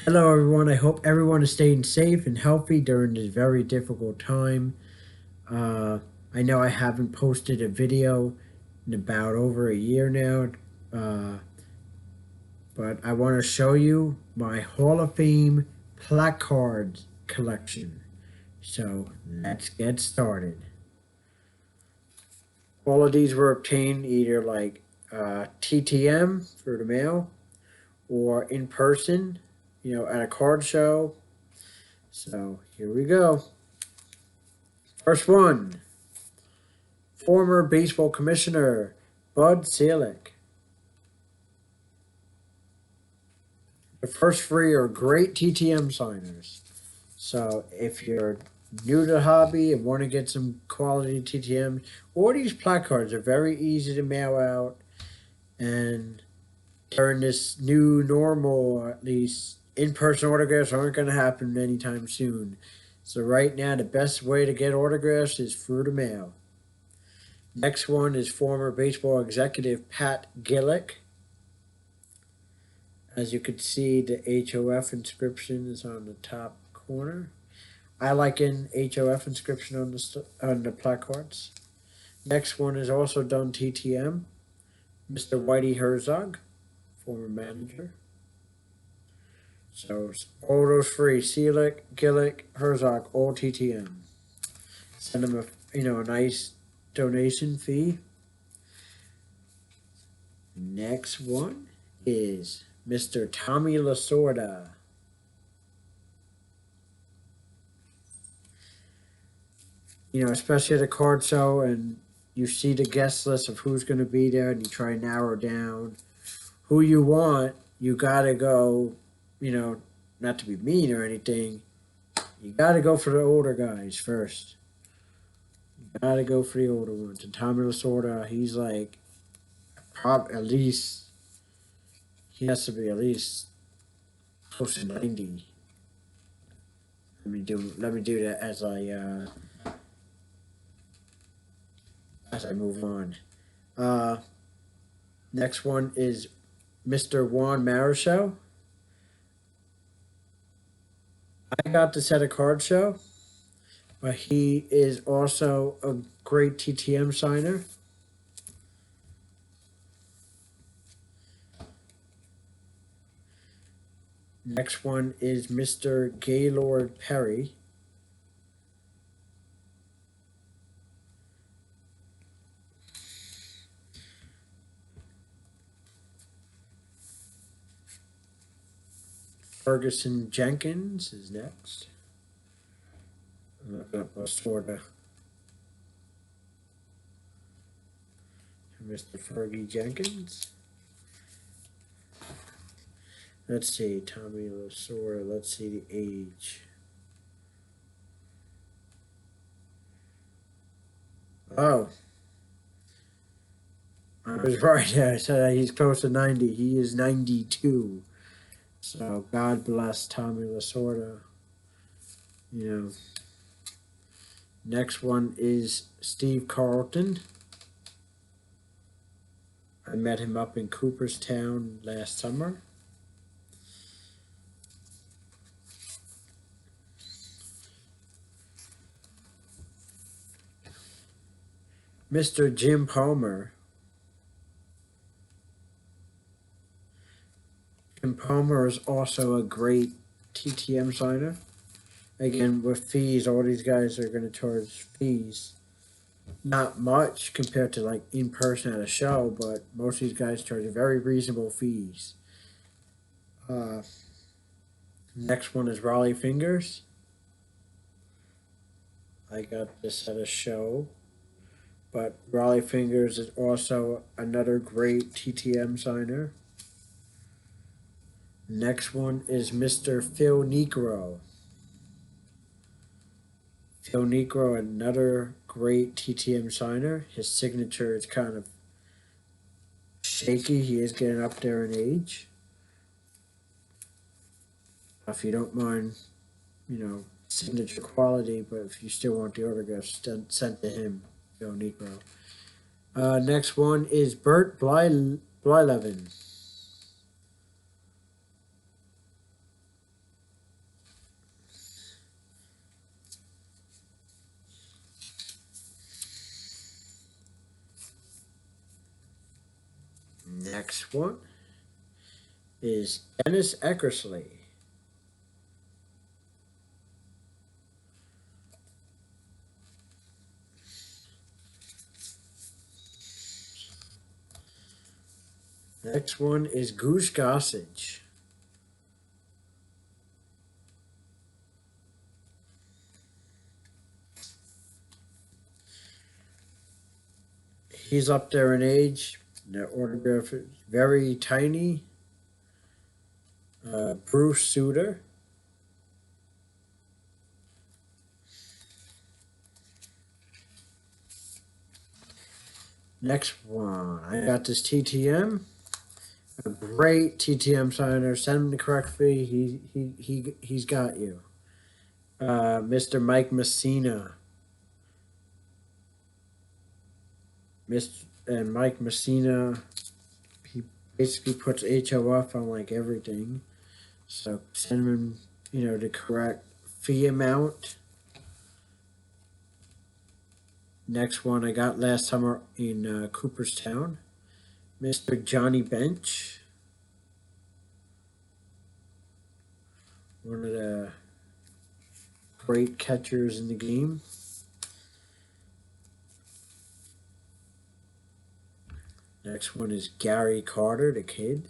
Hello, everyone. I hope everyone is staying safe and healthy during this very difficult time. Uh, I know I haven't posted a video in about over a year now, uh, but I want to show you my Hall of Fame placards collection. So let's get started. All of these were obtained either like TTM for the mail or in person, at a card show. So here we go. First one, former baseball commissioner Bud Selig. The first three are great TTM signers. So if you're new to the hobby and want to get some quality TTM, all these placards are very easy to mail out. And during this new normal, at least in-person autographs aren't going to happen anytime soon. So right now, the best way to get autographs is through the mail. Next one is former baseball executive Pat Gillick. As you can see, the HOF inscription is on the top corner. I like an HOF inscription on the placards. Next one is also done TTM. Mr. Whitey Herzog, former manager. So all those three, Selig, Gillick, Herzog, all TTM. Send them a nice donation fee. Next one is Mr. Tommy Lasorda. Especially at a card show and you see the guest list of who's going to be there and you try to narrow down who you want, you got to go, not to be mean or anything, you got to go for the older guys first. You got to go for the older ones. And Tommy Lasorda, he's like, at least, he has to be at least close to 90. Let me do that as I move on. Next one is Mr. Juan Marichal. I got this at a card show, but he is also a great TTM signer. Next one is Mr. Gaylord Perry. Ferguson Jenkins is next. Lasorda. Mr. Fergie Jenkins. Let's see, Tommy Lasorda. Let's see the age. Oh. I was right. I said he's close to 90. He is 92. So God bless Tommy Lasorda. Next one is Steve Carlton. I met him up in Cooperstown last summer. Mr. Jim Palmer. Jim Palmer is also a great TTM signer. Again, with fees, all these guys are going to charge fees. Not much compared to like in person at a show, but most of these guys charge very reasonable fees. Next one is Raleigh Fingers. I got this at a show, but Raleigh Fingers is also another great TTM signer. Next one is Mr. Phil Niekro. Phil Niekro, another great TTM signer. His signature is kind of shaky. He is getting up there in age. If you don't mind, signature quality, but if you still want the autograph sent to him, Phil Niekro. Next one is Burt Blyden. Next one is Dennis Eckersley. Next one is Goose Gossage. He's up there in age. The autograph is very tiny. Bruce Sutter. Next one, I got this TTM. A great TTM signer. Send him the correct fee. He's got you. Mr. Mike Messina. Mike Messina, he basically puts HOF on like everything. So send him, the correct fee amount. Next one I got last summer in Cooperstown, Mr. Johnny Bench. One of the great catchers in the game. Next one is Gary Carter, the kid.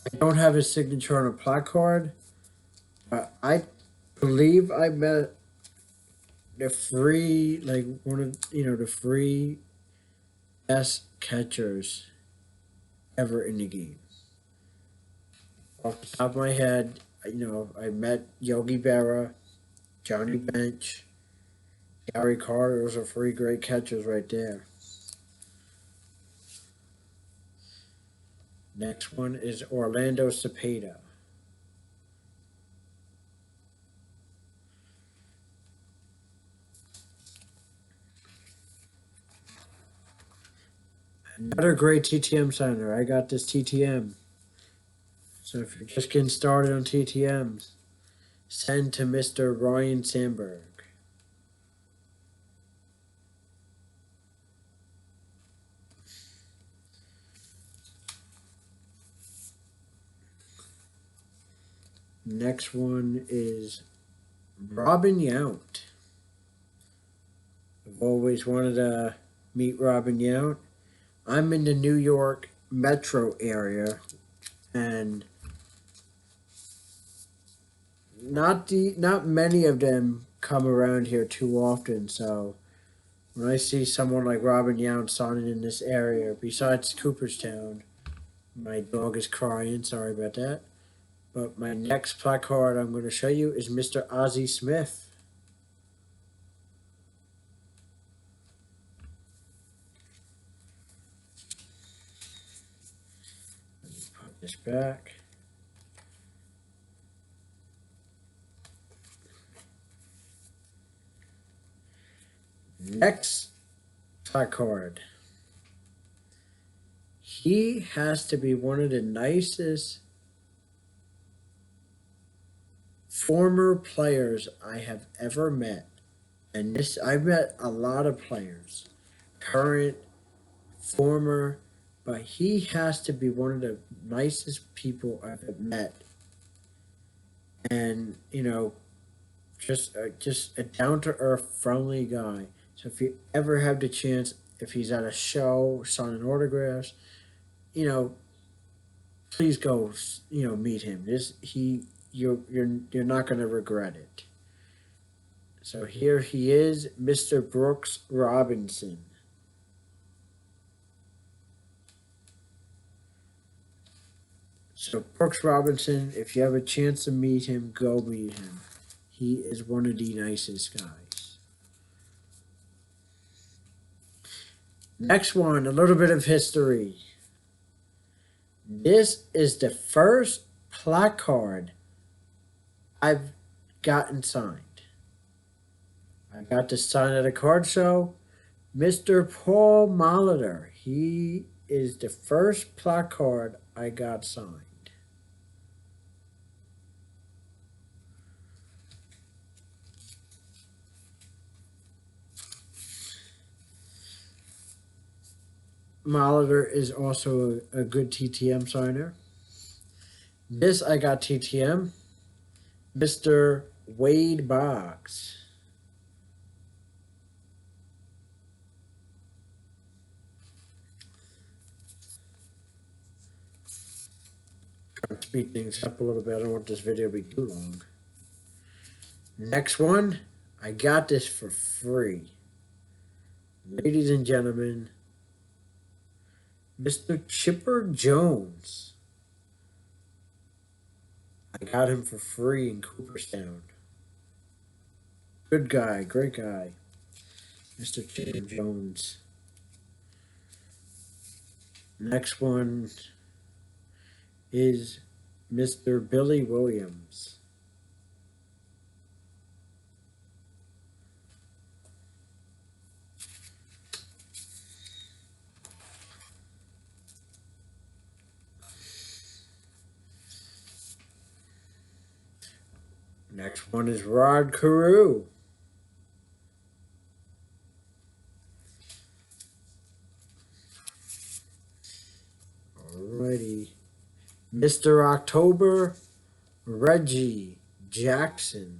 I don't have his signature on a plaque card, but I believe I met the free, one of, the free best catchers ever in the game. Off the top of my head, I met Yogi Berra, Johnny Bench, Gary Carter. Those are three great catchers right there. Next one is Orlando Cepeda. Another great TTM signer. I got this TTM. So if you're just getting started on TTMs, send to Mr. Ryan Sandberg. Next one is Robin Yount. I've always wanted to meet Robin Yount. I'm in the New York metro area, and not many of them come around here too often. So when I see someone like Robin Yount signing in this area, besides Cooperstown, my dog is crying. Sorry about that. But my next plaque card I'm going to show you is Mr. Ozzie Smith. Let me put this back. Next plaque card. He has to be one of the nicest former players I have ever met. And I've met a lot of players, current, former, but he has to be one of the nicest people I've met. And, just a down-to-earth, friendly guy. So if you ever have the chance, if he's at a show, signing autographs, please go, meet him. You're not going to regret it. So here he is, Mr. Brooks Robinson. So Brooks Robinson, if you have a chance to meet him, go meet him. He is one of the nicest guys. Next one, a little bit of history. This is the first plaque card I've gotten signed. I got this signed at a card show. Mr. Paul Molitor. He is the first plaque card I got signed. Molitor is also a good TTM signer. This I got TTM. Mr. Wade Boggs. Trying to speed things up a little bit. I don't want this video to be too long. Next one, I got this for free. Ladies and gentlemen, Mr. Chipper Jones. I got him for free in Cooperstown. Good guy, great guy. Mr. Chipper Jones. Next one is Mr. Billy Williams. Next one is Rod Carew. Alrighty. Mr. October, Reggie Jackson.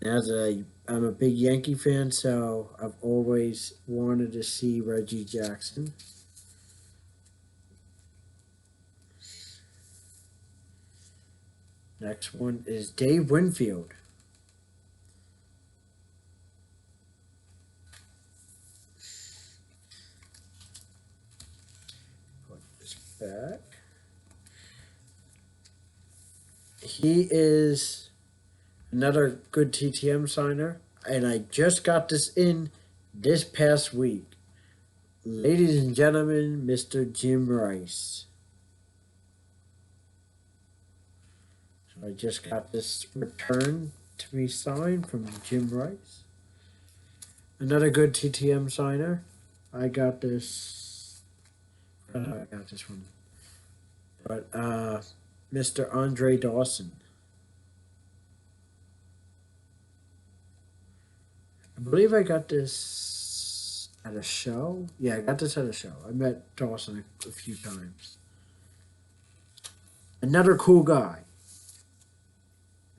I'm a big Yankee fan, so I've always wanted to see Reggie Jackson. Next one is Dave Winfield. Put this back. He is another good TTM signer, and I just got this in this past week. Ladies and gentlemen, Mr. Jim Rice. So I just got this return to be signed from Jim Rice. Another good TTM signer. I got this. I got this one. But Mr. Andre Dawson. I believe I got this at a show. Yeah, I got this at a show. I met Dawson a few times. Another cool guy.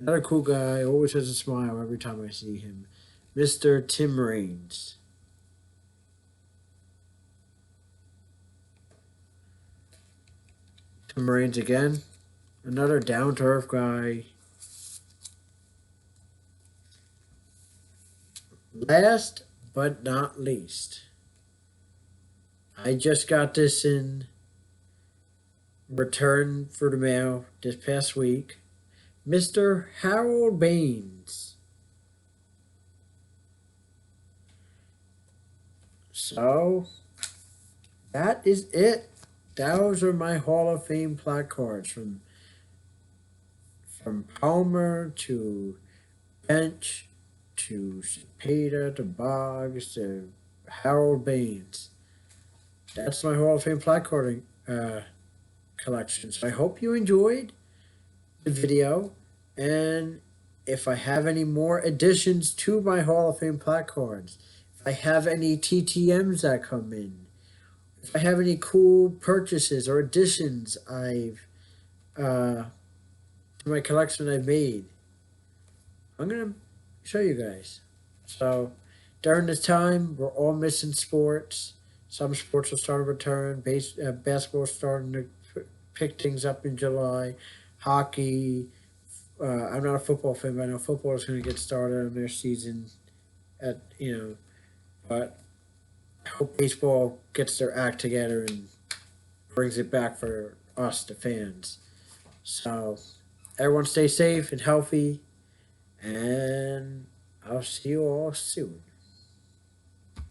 Another cool guy. Always has a smile every time I see him. Mr. Tim Raines. Tim Raines again. Another down-to-earth guy. Last but not least, I just got this in return for the mail this past week. Mr. Harold Baines. So, that is it. Those are my Hall of Fame plaque cards from Palmer to Bench to Cepeda to Boggs to Harold Baines. That's my Hall of Fame plaque carding collection. So I hope you enjoyed the video, and if I have any more additions to my Hall of Fame plaque cards, if I have any TTMs that come in, if I have any cool purchases or additions I've to my collection I've made, I'm gonna show you guys. So during this time, we're all missing sports. Some sports will start to return. Basketball starting to pick things up in July. Hockey. I'm not a football fan, but I know football is going to get started on their season. But I hope baseball gets their act together and brings it back for us, the fans. So everyone stay safe and healthy, and I'll see you all soon.